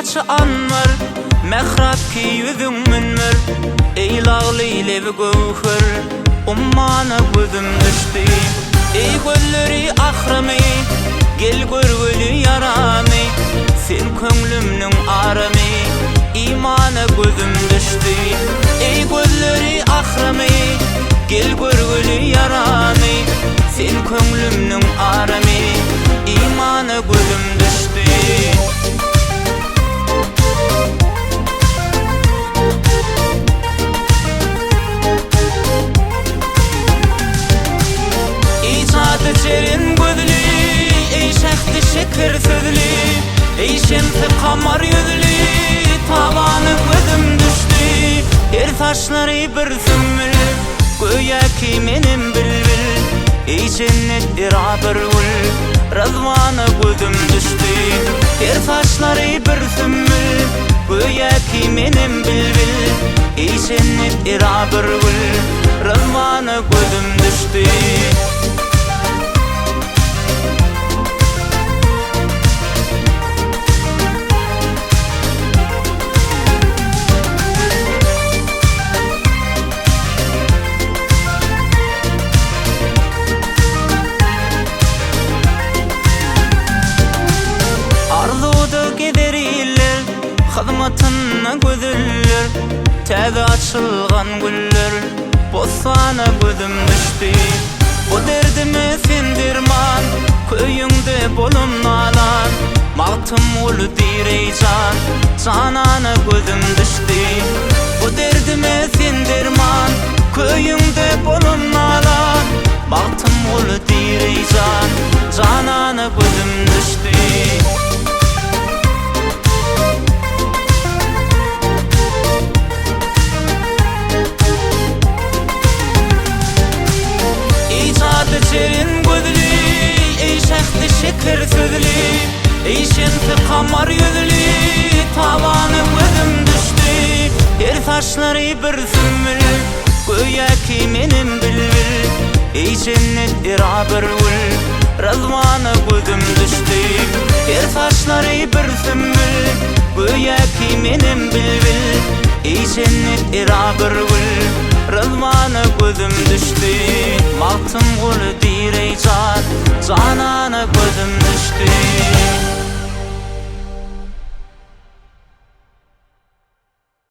kaçı anlar, mehrab ki yüzün münmür. Ey lağlı levi gövhür, ummana gözüm düştü. Ey gölleri ahrami, gel görgülü yarami. Sen könglimnin arami, imana gözüm düştü. Ey gölleri ahrami, gel görgülü yarami. Sen könglimnin arami, imana gözüm düştü. Cerin gözlü, ey şehdi şeker sözlü. Ey şemsi kamar yüzlü, tavanı gözüm düştü. Her taşları bir sümbül, göğe ki menim bülbül. Ey cennet bir gül, rızvana gözüm düştü. Her taşları bir sümbül, göğe ki menim bülbül. Ey cennet bir gül, rızvana gözüm düştü. Hızmatına gözüller, täze açılgan güller. Bosana gözüm düştü. O derdime sen derman, köyüngde bolum nalan. Mağtım ulu direycan, canana gözüm düştü. O derdime sen derman, köyüngde bolum nalan. Mağtım ulu direycan, canana gözüm düştü. Cerin gözlü, ey şehdi şeker sözlü. Ey şemsi kamar yüzlü, tavanı gözüm düştü. Her taşları bir sümbül, göğe ki menim bülbül. Ey cennet bir gül, rızvana gözüm düştü. Her taşları bir sümbül, göğe ki menim bülbül. Ey cennet bir gül, rızvana gözüm düştü. Mağtım ulu direycan, canana gözüm düştü.